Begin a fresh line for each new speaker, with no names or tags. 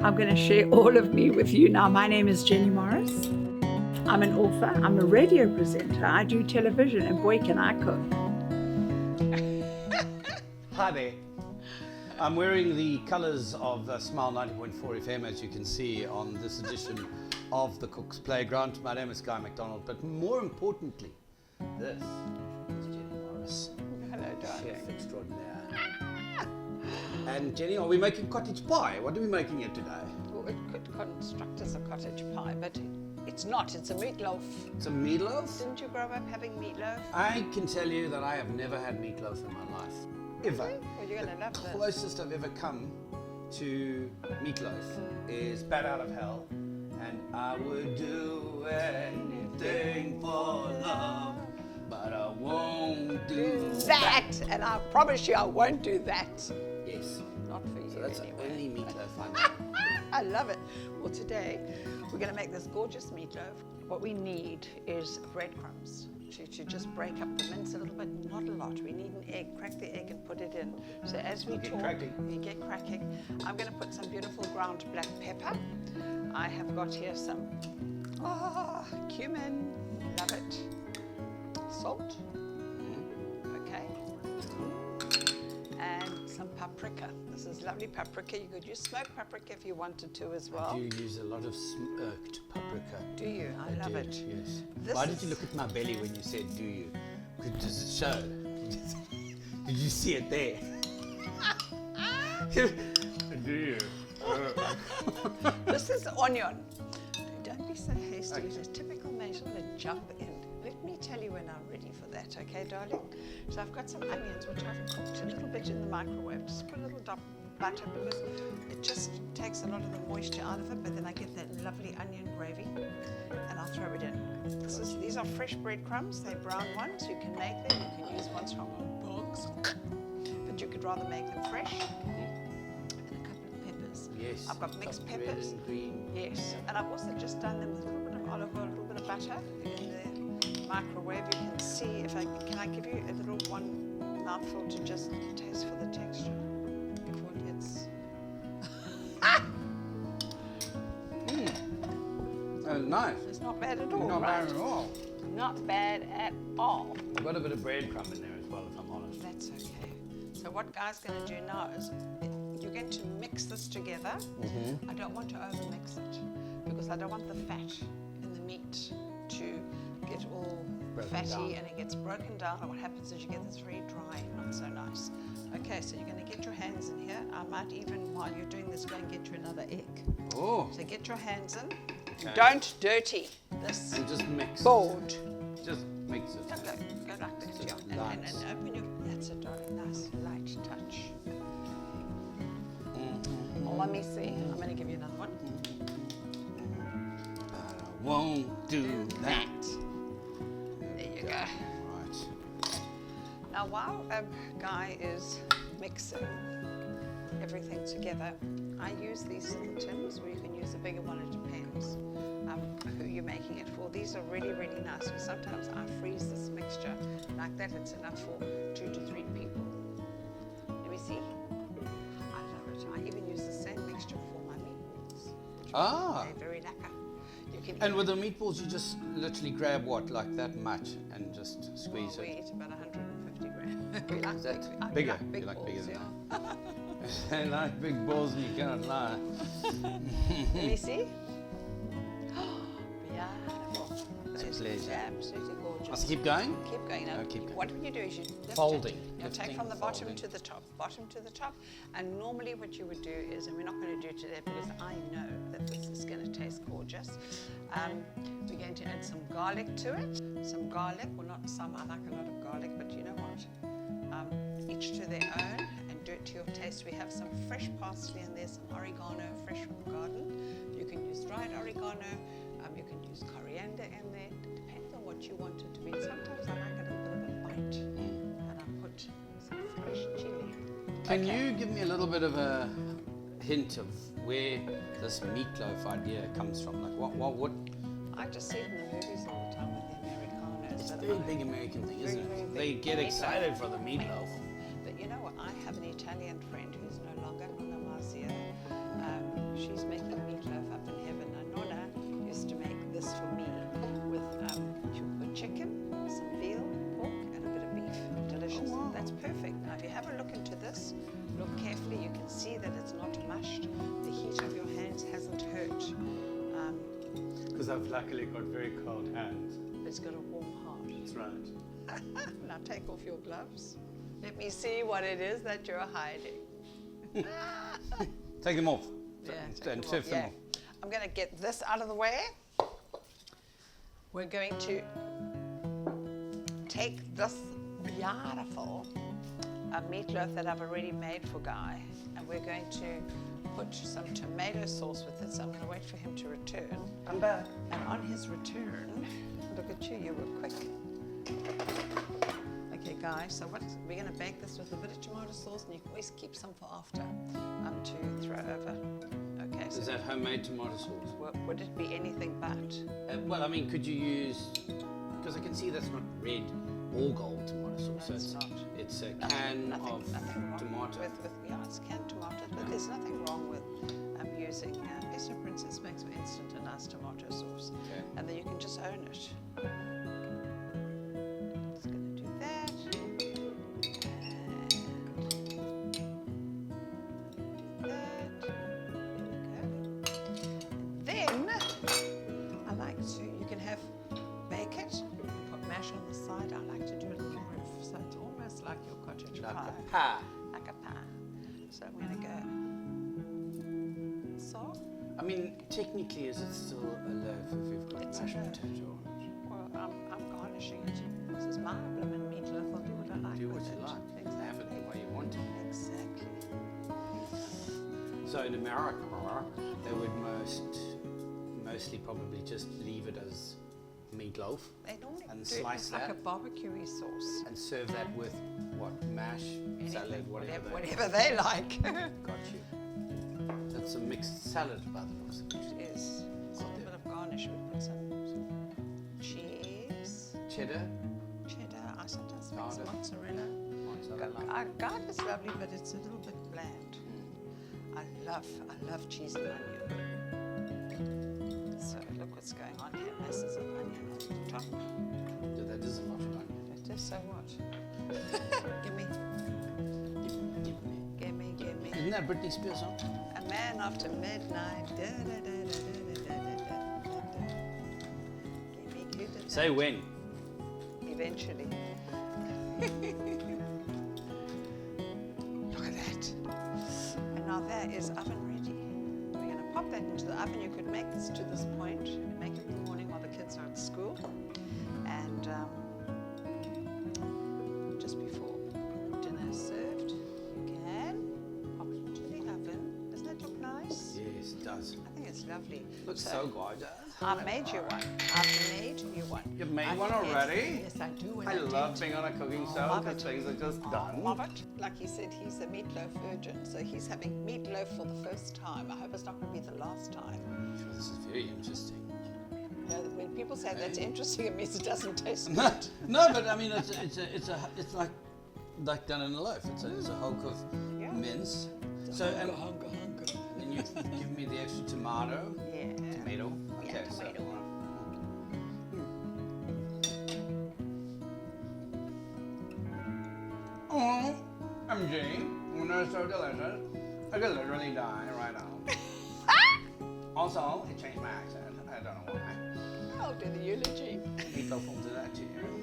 I'm going to share all of me with you now. My name is Jenny Morris. I'm an author. I'm a radio presenter. I do television, and boy, can I cook.
Hi there. I'm wearing the colours of Smile 90.4 FM, as you can see on this edition of the Cook's Playground. My name is Guy McDonald, but more importantly, this is Jenny Morris.
Hello, darling.
Chef extraordinaire. And Jenny, are we making cottage pie? What are we making here today?
Well, it could construct as a cottage pie, but it's not. It's a meatloaf.
It's a meatloaf?
Didn't you grow up having meatloaf?
I can tell you that I have never had meatloaf in my life. Ever.
Well, you're going to love this.
Closest I've ever come to meatloaf is Bat Out of Hell, and I would do anything for love, but I won't do
that. And I promise you I won't do that.
Yes.
Not for you.
So that's
anyway.
the only meatloaf I know.
I love it. Well, today we're going to make this gorgeous meatloaf. What we need is breadcrumbs to just break up the mince a little bit, not a lot. We need an egg. Crack the egg and put it in. So as we talk, we get cracking. I'm going to put some beautiful ground black pepper. I have got here some cumin. Love it. Salt. Okay. And some paprika. This is lovely paprika. You could use smoked paprika if you wanted to as well.
I do use a lot of smoked paprika.
Do you? I love it.
Yes.
This
Why did you look at my belly when you said do you? Does it show? Did you see it there? Do you?
This is onion. Don't be so hasty. It's a typical mate on a jump in. Let me tell you when I'm ready for that, okay, darling? So I've got some onions which I've cooked a little bit in the microwave. Just put a little dot butter because it just takes a lot of the moisture out of it, but then I get that lovely onion gravy and I'll throw it in. These are fresh breadcrumbs. They're brown ones. You can make them. You can use ones from a box, but you could rather make them fresh. And a couple of peppers.
Yes.
I've got mixed peppers.
Red and green.
Yes, and I've also just done them with a little bit of olive oil, a little bit of butter in the microwave. You can see if can I give you a little one mouthful to just taste for the texture before it gets.
Nice.
It's not bad at all,
Not
right?
bad at all.
Not bad at all.
I've got a bit of breadcrumb in there as well, if I'm honest.
That's okay. So what Guy's going to do now is you're going to mix this together. I don't want to overmix it because I don't want the fat in the meat to get all fatty and it gets broken down, and what happens is you get this very dry, not so nice. Okay, so you're going to get your hands in here. I might even, while you're doing this, go and get you another egg.
Oh.
So get your hands in.
Okay.
Don't dirty this
And just mix
board.
it. Just mix it.
Okay, go like that,
Just
yeah.
light.
And open your, that's it, darling. Nice light touch. Well, let me see. I'm going to give you another one.
I won't do that.
There you go.
Right.
Now, while Guy is mixing everything together, I use these little tins, or you can use a bigger one, it depends who you're making it for. These are really, really nice, because sometimes I freeze this mixture like that. It's enough for 2 to 3 people. Let me see. I love it. I even use the same mixture for my meatballs. They're very lacquer. You can
And with the meatballs, you just literally grab what, like that much, and just squeeze
we
it.
eat about 150 grams. We like
Is that
big,
bigger?
Like big
You like
balls,
bigger than
yeah.
that? I like big balls, and you cannot lie.
Let me see. Beautiful.
It's a
That is
pleasure.
absolutely gorgeous.
Must I keep going?
Keep going. Now,
Keep going.
what you do is you lift
Folding.
it. You take
Lifting,
from the bottom
folding.
to the top, and normally what you would do is, and we're not going to do it today because I know that this is going to taste gorgeous. We're going to add some garlic to it. Some garlic, well not some, I like a lot of garlic, but you know what? Each to their own, and do it to your taste. We have some fresh parsley and there's some oregano fresh from the garden. You can use dried oregano. You can use coriander in there. It depends on what you want it to be. Sometimes I like it a little bit bite, and I put some fresh chili.
Can you give me a little bit of a hint of where this meatloaf idea comes from? Like what?
I just see it in the movies all the time with the Americanos.
It's a
but
very
I-
big American thing, isn't
Very,
it?
very
They
big.
get
Meatloaf.
excited for the meatloaf.
But you know what? I have an Italian friend who's no longer, Nonna Marzia. She's making crushed, the heat of your hands hasn't hurt.
Because I've luckily got very cold hands.
But it's got a warm heart.
That's right.
Now take off your gloves. Let me see what it is that you're hiding.
Take them off.
Yeah,
And
take them off.
them off.
I'm going to get this out of the way. We're going to take this beautiful meatloaf that I've already made for Guy, and we're going to put some tomato sauce with it. So I'm going to wait for him to return.
I'm back.
And on his return, look at you, you were quick. Okay, guys, so we're going to bake this with a bit of tomato sauce, and you can always keep some for after to throw over. Okay. So
Is that homemade tomato sauce?
would it be anything but?
Well, I mean, could you use, because I can see that's not red or gold tomato sauce.
No, it's not.
It's a can of
nothing wrong
tomato.
Yeah, it's canned tomatoes, but there's nothing wrong with using Pesto Princess makes for instant a nice tomato sauce.
Okay.
And then you can just own it. Just going to do that. And do that. There we go. Then I like to, you can bake it, put mash on the side. I like to do a little roof, so it's almost like your cottage
Like
pie.
a pie.
Like a pie. So I'm going to go. So,
I mean, technically, is it still a loaf if you've got
It's a
mashed
loaf.
potato on it?
well, I'm garnishing it. This is my blooming meatloaf. I'll do what I like
Do
with
what you
it.
like.
Exactly.
Have it the way you want it.
Exactly.
So in America, they would mostly probably just leave it as meatloaf
They normally
and
do it
slice
as like
that
a barbecue sauce.
and serve that with what? Mash, salad,
Anything,
whatever.
whatever they like.
Got you. That's a mixed salad by the looks of it.
It is. It's a little bit of garnish. We put some cheese,
Cheddar,
cheddar. I sometimes mix
Cheddar.
mozzarella.
mozzarella.
Garlic is lovely, but it's a little bit bland. I love cheese and onion. So look what's going on here. Masses of onion on the top.
Yeah, that is a lot of onion.
It is so what? Give me.
Isn't that Britney Spears song?
A man after midnight. Da, da, da, da, da, da, da, da, da. Give me good
Say when.
Eventually. Look at that. And now that is oven ready. We're going to pop that into the oven. You could make this to this point, make it in the morning while the kids are at school. And just before dinner is served, you can pop it into the oven. Doesn't that look nice?
Yes, it does.
I think it's lovely.
Looks so gorgeous.
I've made you one. I've made you one.
You've made
I
one
think
already?
Yes, I do. And
I love
did.
being on a cooking
Oh,
show
love
because
it.
things are just done.
Love it. Like he said, he's a meatloaf virgin, so he's having meatloaf for the first time. I hope it's not going to be the last time.
This is very interesting.
You know, when people say that's interesting, it means it doesn't taste good.
No, but I mean it's like done in a loaf. It's a hulk of
Yeah.
mince. So and you give me the extra tomato.
Yeah.
Tomato.
Yeah,
Okay.
tomato.
Oh, MG, when they're so delicious, I could literally die right now. Also, it changed my accent. I don't know why.
I'll do the eulogy.
Meatloaf will do that to you.